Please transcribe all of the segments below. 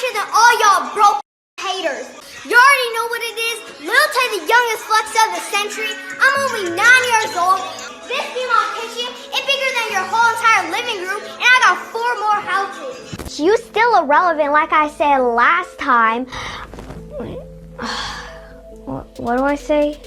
fresher than all y'all broke haters. You already know what it is. Lil Tay, the youngest flex of the century. I'm only 9 years old. This female kitchen is bigger than your whole entire living room, and I got 4 more houses. You still irrelevant, like I said last time. What do I say?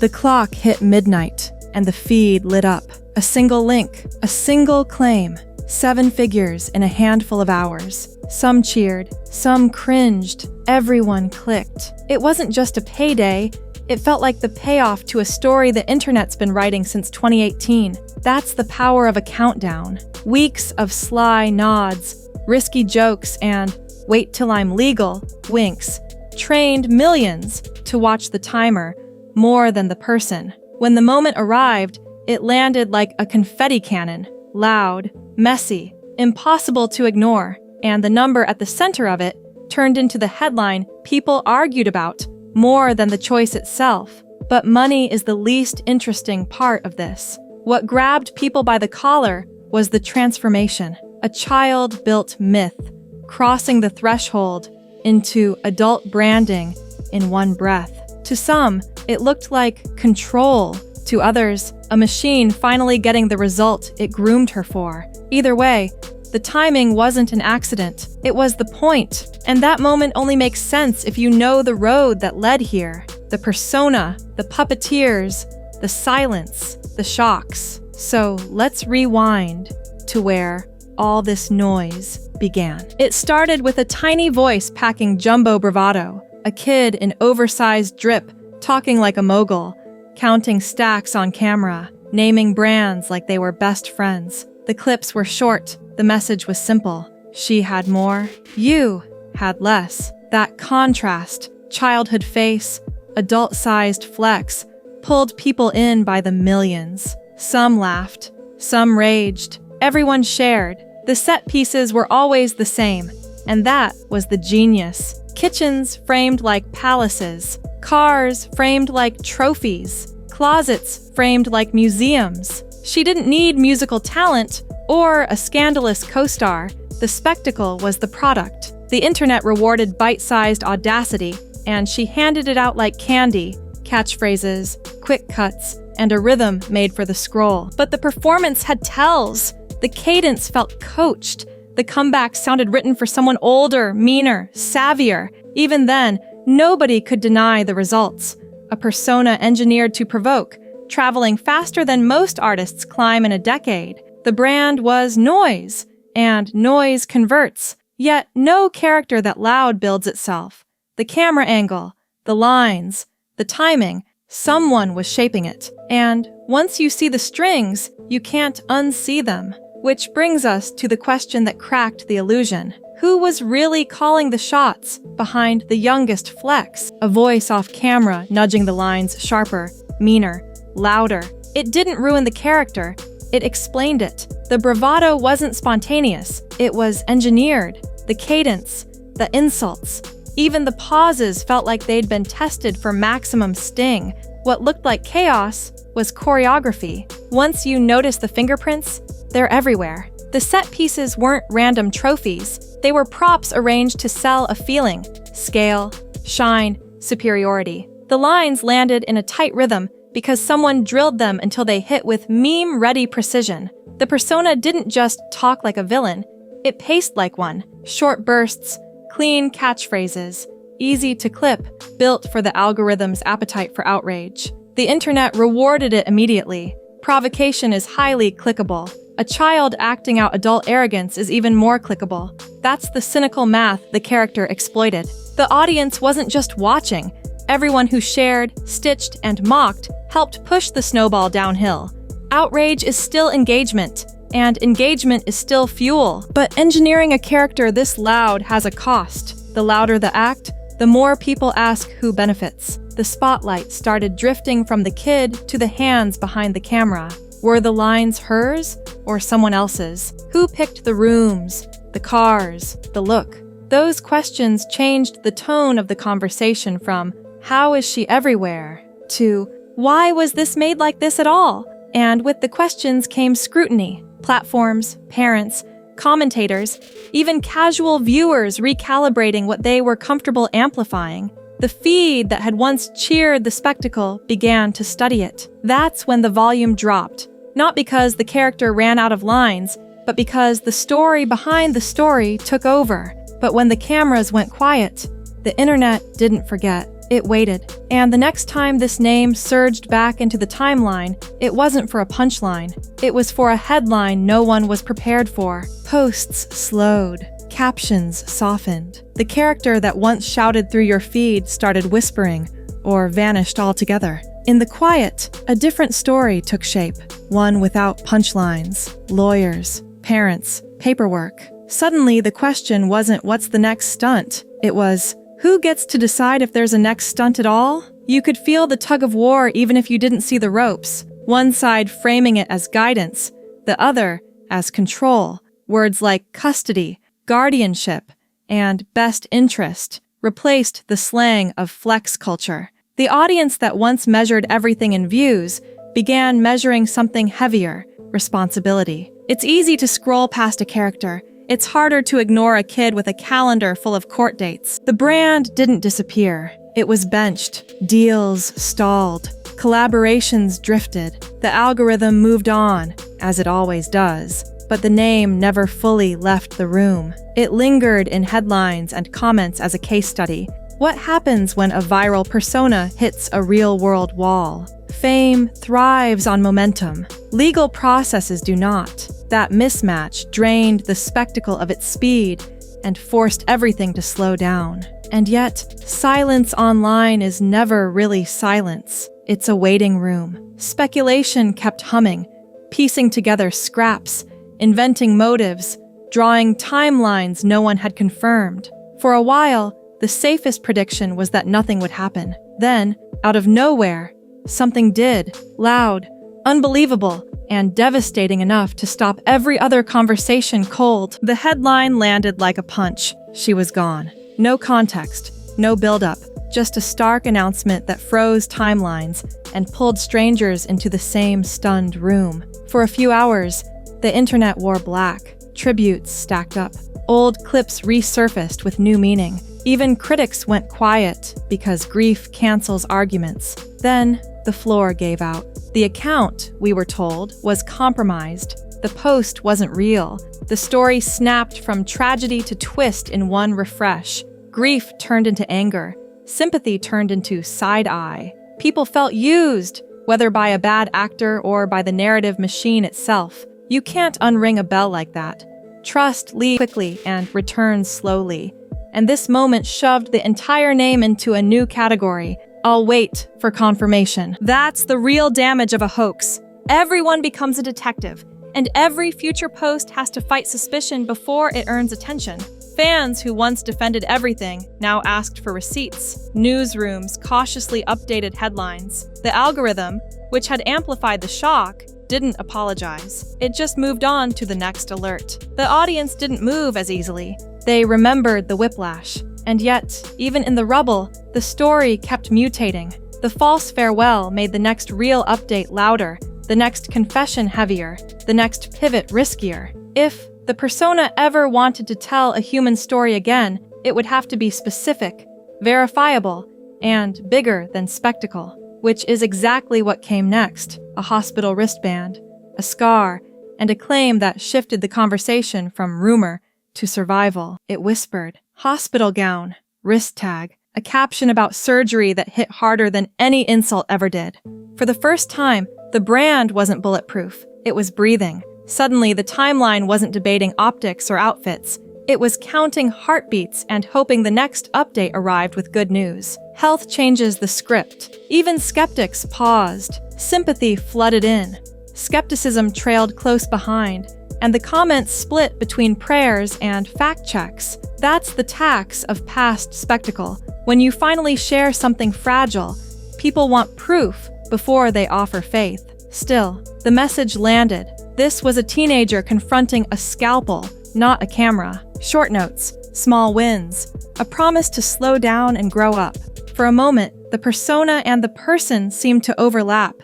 The clock hit midnight, and the feed lit up. A single link, a single claim. 7 figures in a handful of hours. Some cheered, some cringed, everyone clicked. It wasn't just a payday, it felt like the payoff to a story the internet's been writing since 2018. That's the power of a countdown. Weeks of sly nods, risky jokes, and wait till I'm legal winks trained millions to watch the timer more than the person. When the moment arrived, it landed like a confetti cannon, loud, messy, impossible to ignore, and the number at the center of it turned into the headline people argued about more than the choice itself. But money is the least interesting part of this. What grabbed people by the collar was the transformation, a child-built myth, crossing the threshold into adult branding in one breath. To some, it looked like control. To others, a machine finally getting the result it groomed her for. Either way, the timing wasn't an accident. It was the point. And that moment only makes sense if you know the road that led here. The persona, the puppeteers, the silence, the shocks. So let's rewind to where all this noise began. It started with a tiny voice packing jumbo bravado, a kid in oversized drip, talking like a mogul, counting stacks on camera, naming brands like they were best friends. The clips were short, the message was simple. She had more, you had less. That contrast, childhood face, adult-sized flex, pulled people in by the millions. Some laughed, some raged, everyone shared. The set pieces were always the same, and that was the genius. Kitchens framed like palaces, cars framed like trophies, closets framed like museums. She didn't need musical talent or a scandalous co-star. The spectacle was the product. The internet rewarded bite-sized audacity, and she handed it out like candy. Catchphrases, quick cuts, and a rhythm made for the scroll. But the performance had tells. The cadence felt coached. The comeback sounded written for someone older, meaner, savvier. Even then, nobody could deny the results. A persona engineered to provoke, traveling faster than most artists climb in a decade. The brand was noise, and noise converts. Yet no character that loud builds itself. The camera angle, the lines, the timing, someone was shaping it. And once you see the strings, you can't unsee them. Which brings us to the question that cracked the illusion. Who was really calling the shots behind the youngest flex? A voice off camera nudging the lines sharper, meaner, louder. It didn't ruin the character, it explained it. The bravado wasn't spontaneous, it was engineered. The cadence, the insults, even the pauses felt like they'd been tested for maximum sting. What looked like chaos was choreography. Once you notice the fingerprints, they're everywhere. The set pieces weren't random trophies. They were props arranged to sell a feeling, scale, shine, superiority. The lines landed in a tight rhythm because someone drilled them until they hit with meme-ready precision. The persona didn't just talk like a villain, it paced like one. Short bursts, clean catchphrases, easy to clip, built for the algorithm's appetite for outrage. The internet rewarded it immediately. Provocation is highly clickable. A child acting out adult arrogance is even more clickable. That's the cynical math the character exploited. The audience wasn't just watching. Everyone who shared, stitched, and mocked helped push the snowball downhill. Outrage is still engagement, and engagement is still fuel. But engineering a character this loud has a cost. The louder the act, the more people ask who benefits. The spotlight started drifting from the kid to the hands behind the camera. Were the lines hers or someone else's? Who picked the rooms, the cars, the look? Those questions changed the tone of the conversation from, how is she everywhere? To, why was this made like this at all? And with the questions came scrutiny. Platforms, parents, commentators, even casual viewers recalibrating what they were comfortable amplifying. The feed that had once cheered the spectacle began to study it. That's when the volume dropped, not because the character ran out of lines, but because the story behind the story took over. But when the cameras went quiet, the internet didn't forget. It waited. And the next time this name surged back into the timeline, it wasn't for a punchline. It was for a headline no one was prepared for. Posts slowed. Captions softened. The character that once shouted through your feed started whispering, or vanished altogether. In the quiet, a different story took shape. One without punchlines, lawyers, parents, paperwork. Suddenly, the question wasn't what's the next stunt? It was, who gets to decide if there's a next stunt at all? You could feel the tug-of-war even if you didn't see the ropes. One side framing it as guidance, the other as control. Words like custody, guardianship, and best interest replaced the slang of flex culture. The audience that once measured everything in views began measuring something heavier, responsibility. It's easy to scroll past a character. It's harder to ignore a kid with a calendar full of court dates. The brand didn't disappear. It was benched. Deals stalled. Collaborations drifted. The algorithm moved on, as it always does. But the name never fully left the room. It lingered in headlines and comments as a case study. What happens when a viral persona hits a real-world wall? Fame thrives on momentum. Legal processes do not. That mismatch drained the spectacle of its speed and forced everything to slow down. And yet, silence online is never really silence. It's a waiting room. Speculation kept humming, piecing together scraps, inventing motives, drawing timelines no one had confirmed. For a while, the safest prediction was that nothing would happen. Then, out of nowhere, something did. Loud, unbelievable, and devastating enough to stop every other conversation cold. The headline landed like a punch. She was gone. No context, no build-up, just a stark announcement that froze timelines and pulled strangers into the same stunned room. For a few hours, the internet wore black. Tributes stacked up. Old clips resurfaced with new meaning. Even critics went quiet because grief cancels arguments. Then, the floor gave out. The account, we were told, was compromised. The post wasn't real. The story snapped from tragedy to twist in one refresh. Grief turned into anger. Sympathy turned into side-eye. People felt used, whether by a bad actor or by the narrative machine itself. You can't unring a bell like that. Trust leaves quickly and returns slowly. And this moment shoved the entire name into a new category. I'll wait for confirmation. That's the real damage of a hoax. Everyone becomes a detective, and every future post has to fight suspicion before it earns attention. Fans who once defended everything now asked for receipts. Newsrooms cautiously updated headlines. The algorithm, which had amplified the shock, didn't apologize. It just moved on to the next alert. The audience didn't move as easily. They remembered the whiplash. And yet, even in the rubble, the story kept mutating. The false farewell made the next real update louder, the next confession heavier, the next pivot riskier. If the persona ever wanted to tell a human story again, it would have to be specific, verifiable, and bigger than spectacle, which is exactly what came next. A hospital wristband, a scar, and a claim that shifted the conversation from rumor to survival. It whispered, hospital gown, wrist tag, a caption about surgery that hit harder than any insult ever did. For the first time, the brand wasn't bulletproof. It was breathing. Suddenly, the timeline wasn't debating optics or outfits. It was counting heartbeats and hoping the next update arrived with good news. Health changes the script. Even skeptics paused. Sympathy flooded in. Skepticism trailed close behind. And the comments split between prayers and fact checks. That's the tax of past spectacle. When you finally share something fragile, people want proof before they offer faith. Still, the message landed. This was a teenager confronting a scalpel, not a camera. Short notes, small wins, a promise to slow down and grow up. For a moment, the persona and the person seemed to overlap,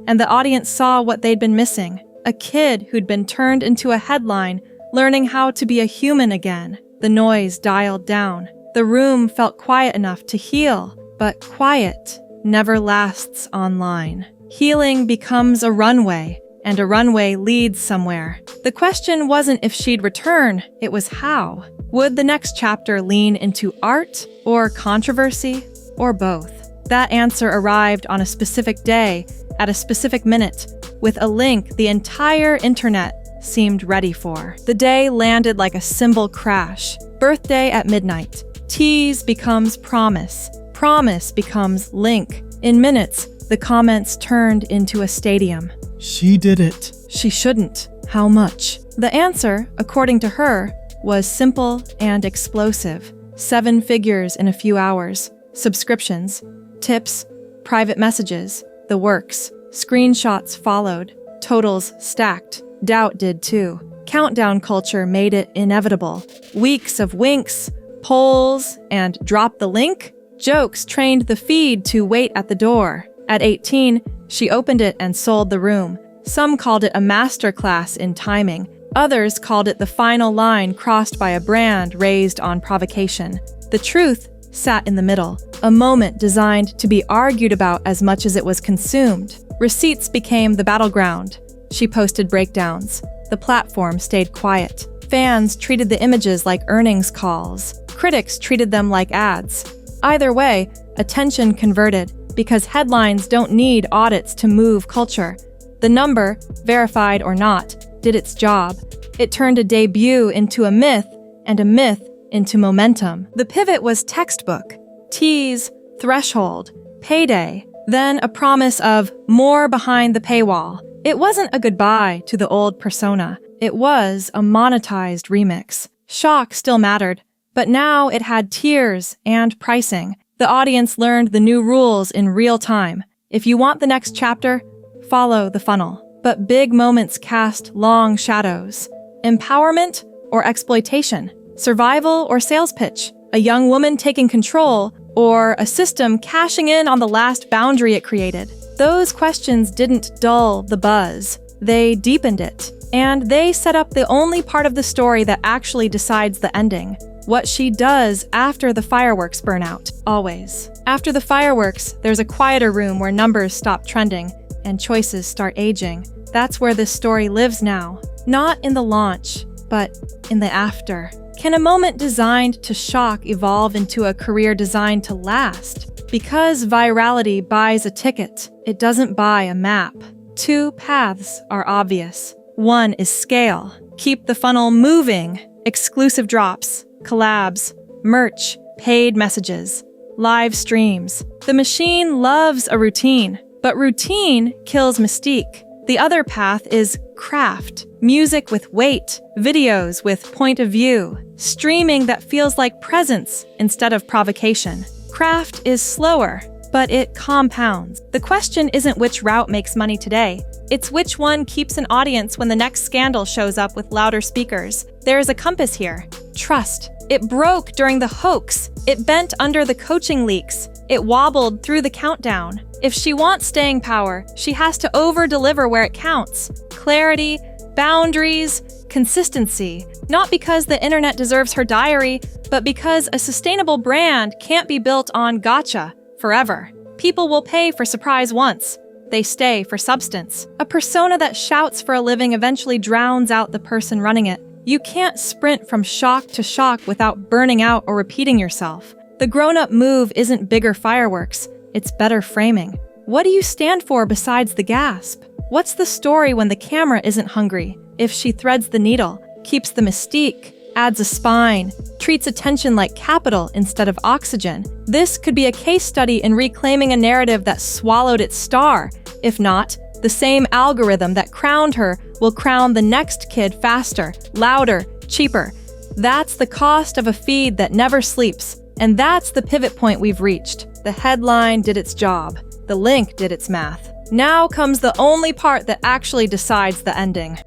and the audience saw what they'd been missing. A kid who'd been turned into a headline learning how to be a human again. The noise dialed down. The room felt quiet enough to heal, but quiet never lasts online. Healing becomes a runway, and a runway leads somewhere. The question wasn't if she'd return, it was how. Would the next chapter lean into art or controversy or both? That answer arrived on a specific day, at a specific minute, with a link the entire internet seemed ready for. The day landed like a cymbal crash. Birthday at midnight. Tease becomes promise. Promise becomes link. In minutes, the comments turned into a stadium. She did it. She shouldn't. How much? The answer, according to her, was simple and explosive. 7 figures in a few hours. Subscriptions, tips, private messages, the works. Screenshots followed. Totals stacked. Doubt did too. Countdown culture made it inevitable. Weeks of winks, polls, and drop the link? Jokes trained the feed to wait at the door. At 18, she opened it and sold the room. Some called it a masterclass in timing. Others called it the final line crossed by a brand raised on provocation. The truth sat in the middle, a moment designed to be argued about as much as it was consumed. Receipts became the battleground. She posted breakdowns. The platform stayed quiet. Fans treated the images like earnings calls. Critics treated them like ads. Either way, attention converted, because headlines don't need audits to move culture. The number, verified or not, did its job. It turned a debut into a myth, and a myth into momentum. The pivot was textbook. Tease, threshold, payday, then a promise of more behind the paywall. It wasn't a goodbye to the old persona. It was a monetized remix. Shock still mattered, but now it had tiers and pricing. The audience learned the new rules in real time. If you want the next chapter, follow the funnel. But big moments cast long shadows. Empowerment or exploitation? Survival or sales pitch? A young woman taking control or a system cashing in on the last boundary it created? Those questions didn't dull the buzz. They deepened it. And they set up the only part of the story that actually decides the ending. What she does after the fireworks burn out, always. After the fireworks, there's a quieter room where numbers stop trending and choices start aging. That's where this story lives now. Not in the launch, but in the after. Can a moment designed to shock evolve into a career designed to last? Because virality buys a ticket, it doesn't buy a map. 2 paths are obvious. One is scale. Keep the funnel moving. Exclusive drops, collabs, merch, paid messages, live streams. The machine loves a routine, but routine kills mystique. The other path is craft. Music with weight, videos with point of view, streaming that feels like presence instead of provocation. Craft is slower, but it compounds. The question isn't which route makes money today. It's which one keeps an audience when the next scandal shows up with louder speakers. There is a compass here. Trust. It broke during the hoax. It bent under the coaching leaks. It wobbled through the countdown. If she wants staying power, she has to over-deliver where it counts. Clarity, boundaries, consistency. Not because the internet deserves her diary, but because a sustainable brand can't be built on gotcha forever. People will pay for surprise once. They stay for substance. A persona that shouts for a living eventually drowns out the person running it. You can't sprint from shock to shock without burning out or repeating yourself. The grown-up move isn't bigger fireworks, it's better framing. What do you stand for besides the gasp? What's the story when the camera isn't hungry? If she threads the needle, keeps the mystique, adds a spine, treats attention like capital instead of oxygen, this could be a case study in reclaiming a narrative that swallowed its star. If not, the same algorithm that crowned her will crown the next kid faster, louder, cheaper. That's the cost of a feed that never sleeps. And that's the pivot point we've reached. The headline did its job. The link did its math. Now comes the only part that actually decides the ending.